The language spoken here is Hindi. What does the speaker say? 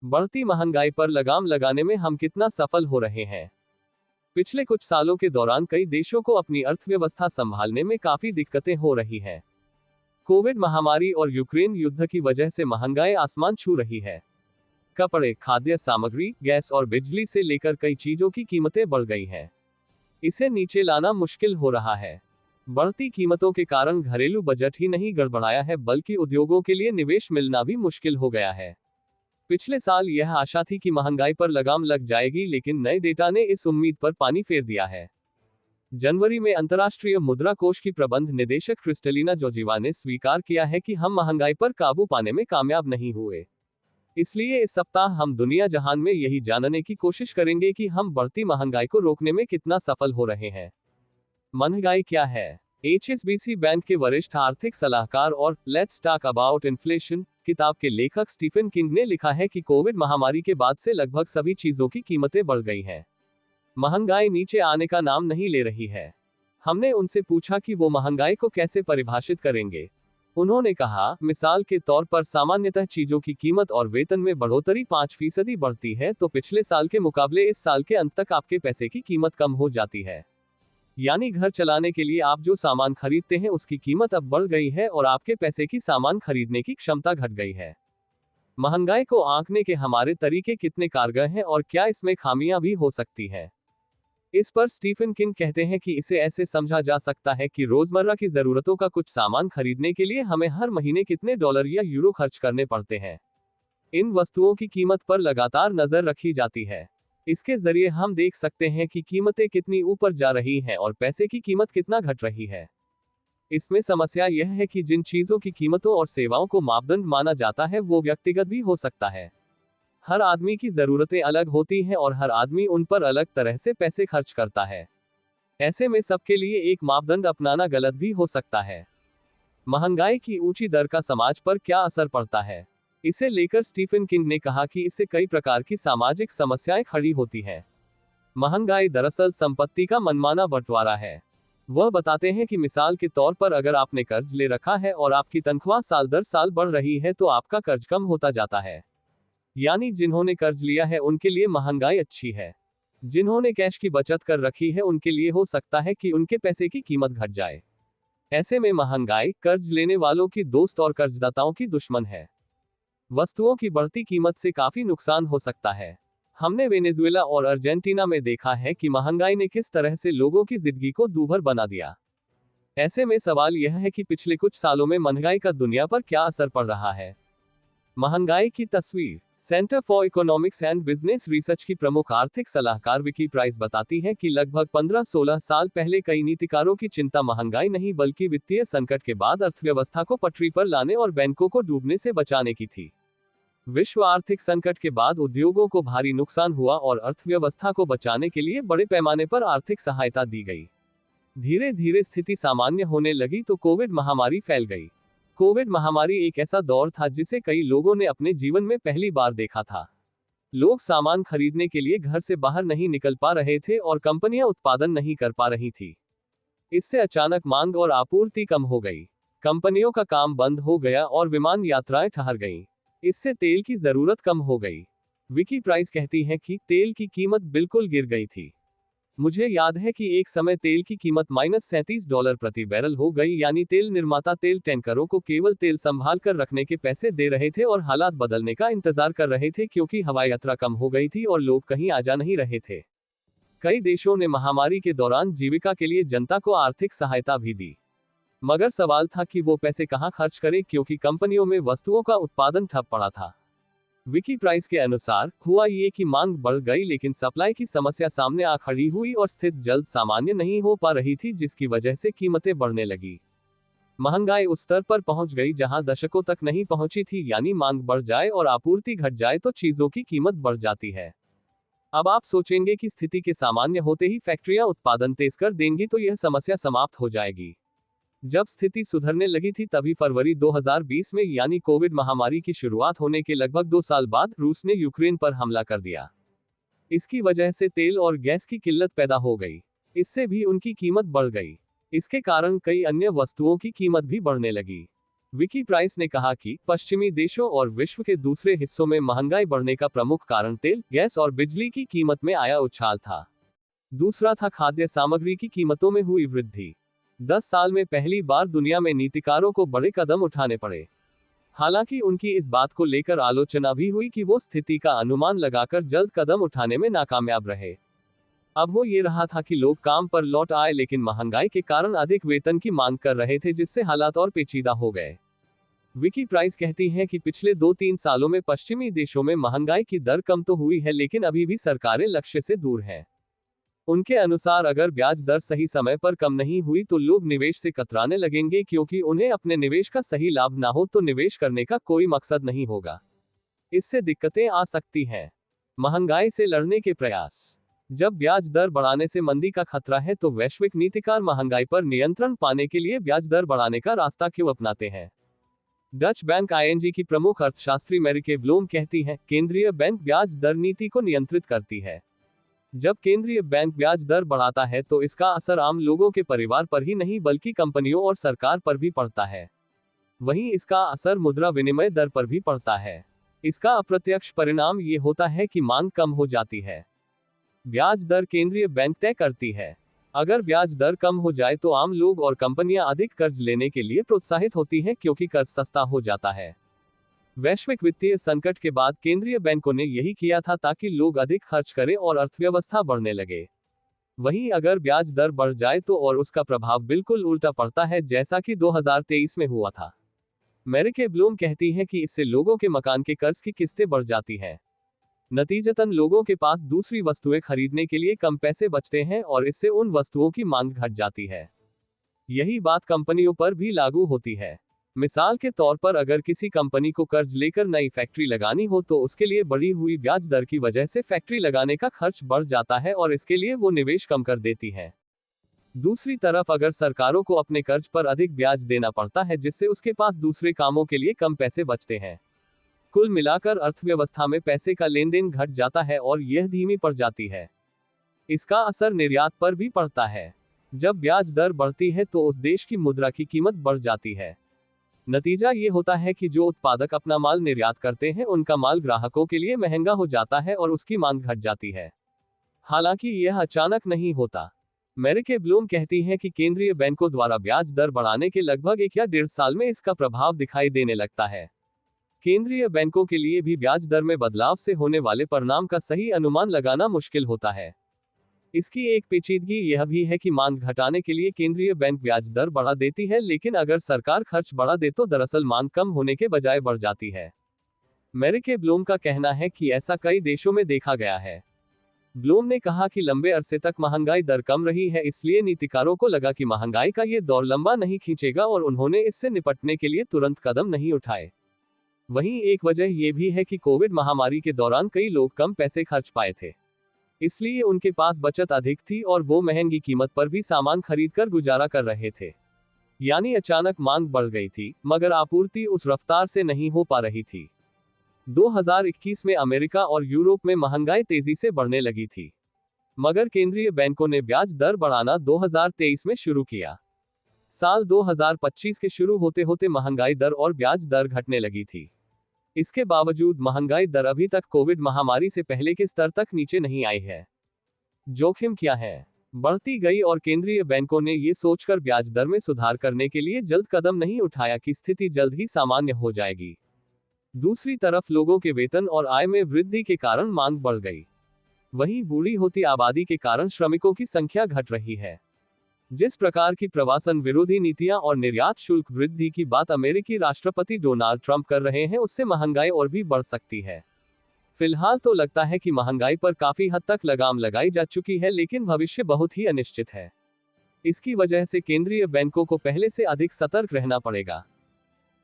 बढ़ती महंगाई पर लगाम लगाने में हम कितना सफल हो रहे हैं। पिछले कुछ सालों के दौरान कई देशों को अपनी अर्थव्यवस्था संभालने में काफी दिक्कतें हो रही हैं। कोविड महामारी और यूक्रेन युद्ध की वजह से महंगाई आसमान छू रही है। कपड़े, खाद्य सामग्री, गैस और बिजली से लेकर कई चीजों की कीमतें बढ़ गई हैं। इसे नीचे लाना मुश्किल हो रहा है। बढ़ती कीमतों के कारण घरेलू बजट ही नहीं गड़बड़ाया है, बल्कि उद्योगों के लिए निवेश मिलना भी मुश्किल हो गया है। पिछले साल यह आशा थी कि महंगाई पर लगाम लग जाएगी, लेकिन नए डेटा ने इस उम्मीद पर पानी फेर दिया है। जनवरी में अंतर्राष्ट्रीय मुद्रा कोष की प्रबंध निदेशक क्रिस्टलिना जॉर्जीवा ने स्वीकार किया है कि हम महंगाई पर काबू पाने में कामयाब नहीं हुए। इसलिए इस सप्ताह हम दुनिया जहान में यही जानने की कोशिश करेंगे कि हम बढ़ती महंगाई को रोकने में कितना सफल हो रहे हैं। महंगाई क्या है? HSBC बैंक के वरिष्ठ आर्थिक सलाहकार और लेट्स टॉक अबाउट इन्फ्लेशन किताब के लेखक स्टीफन किंग ने लिखा है कि कोविड महामारी के बाद से लगभग सभी चीजों की कीमतें बढ़ गई हैं। महंगाई नीचे आने का नाम नहीं ले रही है। हमने उनसे पूछा कि वो महंगाई को कैसे परिभाषित करेंगे। उन्होंने कहा, मिसाल के तौर पर सामान्यतः चीजों की कीमत और वेतन में बढ़ोतरी 5% बढ़ती है, तो पिछले साल के मुकाबले इस साल के अंत तक आपके पैसे की कीमत कम हो जाती है। यानी घर चलाने के लिए आप जो सामान खरीदते हैं उसकी कीमत अब बढ़ गई है और आपके पैसे की सामान खरीदने की क्षमता घट गई है। महंगाई को आंकने के हमारे तरीके कितने कारगर हैं और क्या इसमें खामियां भी हो सकती हैं? इस पर स्टीफन किंग कहते हैं कि इसे ऐसे समझा जा सकता है कि रोजमर्रा की जरूरतों का कुछ सामान खरीदने के लिए हमें हर महीने कितने डॉलर या यूरो खर्च करने पड़ते हैं। इन वस्तुओं की कीमत पर लगातार नजर रखी जाती है। इसके जरिए हम देख सकते हैं कि कीमतें कितनी ऊपर जा रही हैं और पैसे की कीमत कितना घट रही है। इसमें समस्या यह है कि जिन चीजों की कीमतों और सेवाओं को मापदंड माना जाता है वो व्यक्तिगत भी हो सकता है। हर आदमी की जरूरतें अलग होती हैं और हर आदमी उन पर अलग तरह से पैसे खर्च करता है। ऐसे में सबके लिए एक मापदंड अपनाना गलत भी हो सकता है। महंगाई की ऊंची दर का समाज पर क्या असर पड़ता है? इसे लेकर स्टीफन किंग ने कहा कि इससे कई प्रकार की सामाजिक समस्याएं खड़ी होती हैं। महंगाई दरअसल संपत्ति का मनमाना बंटवारा है। वह बताते हैं कि मिसाल के तौर पर अगर आपने कर्ज ले रखा है और आपकी तनख्वाह साल दर साल बढ़ रही है तो आपका कर्ज कम होता जाता है। यानी जिन्होंने कर्ज लिया है उनके लिए महंगाई अच्छी है। जिन्होंने कैश की बचत कर रखी है उनके लिए हो सकता है कि उनके पैसे की कीमत घट जाए। ऐसे में महंगाई कर्ज लेने वालों की दोस्त और कर्जदाताओं की दुश्मन है। वस्तुओं की बढ़ती कीमत से काफी नुकसान हो सकता है। हमने वेनेजुएला और अर्जेंटीना में देखा है कि महंगाई ने किस तरह से लोगों की जिंदगी को दूभर बना दिया। ऐसे में सवाल यह है कि पिछले कुछ सालों में महंगाई का दुनिया पर क्या असर पड़ रहा है। महंगाई की तस्वीर। Centre for economics and business research की प्रमुख आर्थिक सलाहकार विकी प्राइस बताती हैं कि लगभग 15-16 साल पहले कई नीतिकारों की चिंता महंगाई नहीं बल्कि वित्तीय संकट के बाद अर्थव्यवस्था को पटरी पर लाने और बैंकों को डूबने से बचाने की थी। विश्व आर्थिक संकट के बाद उद्योगों को भारी नुकसान हुआ और अर्थव्यवस्था को बचाने के लिए बड़े पैमाने पर आर्थिक सहायता दी गई। धीरे धीरे स्थिति सामान्य होने लगी तो कोविड महामारी फैल गई। कोविड महामारी एक ऐसा दौर था जिसे कई लोगों ने अपने जीवन में पहली बार देखा था। लोग सामान खरीदने के लिए घर से बाहर नहीं निकल पा रहे थे और कंपनियां उत्पादन नहीं कर पा रही थी। इससे अचानक मांग और आपूर्ति कम हो गई। कंपनियों का काम बंद हो गया और विमान यात्राएं ठहर गईं। इससे तेल की जरूरत कम हो गई। विकी प्राइस कहती हैं कि तेल की कीमत बिल्कुल गिर गई थी। मुझे याद है कि एक समय तेल की कीमत $37 प्रति बैरल हो गई, यानी तेल निर्माता तेल टैंकरों को केवल तेल संभाल कर रखने के पैसे दे रहे थे और हालात बदलने का इंतजार कर रहे थे क्योंकि हवाई यात्रा कम हो गई थी और लोग कहीं आ जा नहीं रहे थे। कई देशों ने महामारी के दौरान जीविका के लिए जनता को आर्थिक सहायता भी दी, मगर सवाल था कि वो पैसे कहां खर्च करें क्योंकि कंपनियों में वस्तुओं का उत्पादन ठप पड़ा था। विकी प्राइस के अनुसार हुआ ये कि मांग बढ़ गई लेकिन सप्लाई की समस्या सामने आ खड़ी हुई और स्थिति जल्द सामान्य नहीं हो पा रही थी, जिसकी वजह से कीमतें बढ़ने लगी। महंगाई उस स्तर पर पहुंच गई जहां दशकों तक नहीं पहुंची थी, यानी मांग बढ़ जाए और आपूर्ति घट जाए तो चीजों की कीमत बढ़ जाती है। अब आप सोचेंगे कि स्थिति के सामान्य होते ही फैक्ट्रियां उत्पादन तेज कर देंगी तो यह समस्या समाप्त हो जाएगी। जब स्थिति सुधरने लगी थी तभी फरवरी 2020 में, यानी कोविड महामारी की शुरुआत होने के लगभग 2 साल बाद, रूस ने यूक्रेन पर हमला कर दिया। इसकी वजह से तेल और गैस की किल्लत पैदा हो गई। इससे भी उनकी कीमत बढ़ गई। इसके कारण कई अन्य वस्तुओं की कीमत भी बढ़ने लगी। विकी प्राइस ने कहा कि पश्चिमी देशों और विश्व के दूसरे हिस्सों में महंगाई बढ़ने का प्रमुख कारण तेल, गैस और बिजली की कीमत में आया उछाल था। दूसरा था खाद्य सामग्री की कीमतों में हुई वृद्धि। 10 साल में पहली बार दुनिया में नीतिकारों को बड़े कदम उठाने पड़े। हालांकि उनकी इस बात को लेकर आलोचना भी हुई कि वो स्थिति का अनुमान लगाकर जल्द कदम उठाने में नाकामयाब रहे। अब हो ये रहा था कि लोग काम पर लौट आए, लेकिन महंगाई के कारण अधिक वेतन की मांग कर रहे थे, जिससे हालात और पेचीदा हो गए। विकी प्राइस कहती हैं कि पिछले 2-3 सालों में पश्चिमी देशों में महंगाई की दर कम तो हुई है, लेकिन अभी भी सरकारें लक्ष्य से दूर हैं। उनके अनुसार अगर ब्याज दर सही समय पर कम नहीं हुई तो लोग निवेश से कतराने लगेंगे, क्योंकि उन्हें अपने निवेश का सही लाभ ना हो तो निवेश करने का कोई मकसद नहीं होगा। इससे दिक्कतें आ सकती हैं। महंगाई से लड़ने के प्रयास। जब ब्याज दर बढ़ाने से मंदी का खतरा है तो वैश्विक नीतिकार महंगाई पर नियंत्रण पाने के लिए ब्याज दर बढ़ाने का रास्ता क्यों अपनाते हैं? डच बैंक आईएनजी की प्रमुख अर्थशास्त्री मैरिके ब्लूम कहती हैं, केंद्रीय बैंक ब्याज दर नीति को नियंत्रित करती है। जब केंद्रीय बैंक ब्याज दर बढ़ाता है तो इसका असर आम लोगों के परिवार पर ही नहीं बल्कि कंपनियों और सरकार पर भी पड़ता है। वहीं इसका असर मुद्रा विनिमय दर पर भी पड़ता है। इसका अप्रत्यक्ष परिणाम ये होता है कि मांग कम हो जाती है। ब्याज दर केंद्रीय बैंक तय करती है। अगर ब्याज दर कम हो जाए तो आम लोग और कंपनियां अधिक कर्ज लेने के लिए प्रोत्साहित होती हैं, क्योंकि कर्ज सस्ता हो जाता है। वैश्विक वित्तीय संकट के बाद केंद्रीय बैंकों ने यही किया था ताकि लोग अधिक खर्च करें और अर्थव्यवस्था बढ़ने लगे। वहीं अगर ब्याज दर बढ़ जाए तो और उसका प्रभाव बिल्कुल उल्टा पड़ता है, जैसा कि 2023 में हुआ था। मैरिके ब्लूम कहती हैं कि इससे लोगों के मकान के कर्ज की किस्तें बढ़ जाती हैं। नतीजतन लोगों के पास दूसरी वस्तुएं खरीदने के लिए कम पैसे बचते हैं और इससे उन वस्तुओं की मांग घट जाती है। यही बात कंपनियों पर भी लागू होती है। मिसाल के तौर पर अगर किसी कंपनी को कर्ज लेकर नई फैक्ट्री लगानी हो तो उसके लिए बढ़ी हुई ब्याज दर की वजह से फैक्ट्री लगाने का खर्च बढ़ जाता है और इसके लिए वो निवेश कम कर देती है। दूसरी तरफ अगर सरकारों को अपने कर्ज पर अधिक ब्याज देना पड़ता है, जिससे उसके पास दूसरे कामों के लिए कम पैसे बचते हैं। कुल मिलाकर अर्थव्यवस्था में पैसे का लेन देन घट जाता है और यह धीमी पड़ जाती है। इसका असर निर्यात पर भी पड़ता है। जब ब्याज दर बढ़ती है तो उस देश की मुद्रा की कीमत बढ़ जाती है। नतीजा ये होता है कि जो उत्पादक अपना माल निर्यात करते हैं उनका माल ग्राहकों के लिए महंगा हो जाता है और उसकी मांग घट जाती है। हालांकि यह अचानक नहीं होता। मैरिके ब्लूम कहती हैं कि केंद्रीय बैंकों द्वारा ब्याज दर बढ़ाने के लगभग 1 या 1.5 साल में इसका प्रभाव दिखाई देने लगता है। केंद्रीय बैंकों के लिए भी ब्याज दर में बदलाव से होने वाले परिणाम का सही अनुमान लगाना मुश्किल होता है। इसकी एक पेचीदगी यह भी है कि मांग घटाने के लिए केंद्रीय बैंक ब्याज दर बढ़ा देती है, लेकिन अगर सरकार खर्च बढ़ा दे तो दरअसल मांग कम होने के बजाय बढ़ जाती है। मैरिके ब्लूम का कहना है कि ऐसा कई देशों में देखा गया है। ब्लूम ने कहा कि लंबे अरसे तक महंगाई दर कम रही है, इसलिए नीतिकारों को लगा कि महंगाई का ये दौर लंबा नहीं खींचेगा और उन्होंने इससे निपटने के लिए तुरंत कदम नहीं उठाए। वहीं एक वजह यह भी है कि कोविड महामारी के दौरान कई लोग कम पैसे खर्च पाए थे, इसलिए उनके पास बचत अधिक थी और वो महंगी कीमत पर भी सामान खरीदकर गुजारा कर रहे थे। यानी अचानक मांग बढ़ गई थी, मगर आपूर्ति उस रफ्तार से नहीं हो पा रही थी। 2021 में अमेरिका और यूरोप में महंगाई तेजी से बढ़ने लगी थी, मगर केंद्रीय बैंकों ने ब्याज दर बढ़ाना 2023 में शुरू किया। साल 2025 के शुरू होते होते महंगाई दर और ब्याज दर घटने लगी थी। इसके बावजूद महंगाई दर अभी तक कोविड महामारी से पहले के स्तर तक नीचे नहीं आई है। जोखिम क्या है? बढ़ती गई और केंद्रीय बैंकों ने ये सोचकर ब्याज दर में सुधार करने के लिए जल्द कदम नहीं उठाया कि स्थिति जल्द ही सामान्य हो जाएगी। दूसरी तरफ लोगों के वेतन और आय में वृद्धि के कारण मांग बढ़ गई। वहीं बूढ़ी होती आबादी के कारण श्रमिकों की संख्या घट रही है। जिस प्रकार की प्रवासन विरोधी नीतियां और निर्यात शुल्क वृद्धि की बात अमेरिकी राष्ट्रपति डोनाल्ड ट्रंप कर रहे हैं, उससे महंगाई और भी बढ़ सकती है। फिलहाल तो लगता है कि महंगाई पर काफी हद तक लगाम लगाई जा चुकी है, लेकिन भविष्य बहुत ही अनिश्चित है। इसकी वजह से केंद्रीय बैंकों को पहले से अधिक सतर्क रहना पड़ेगा।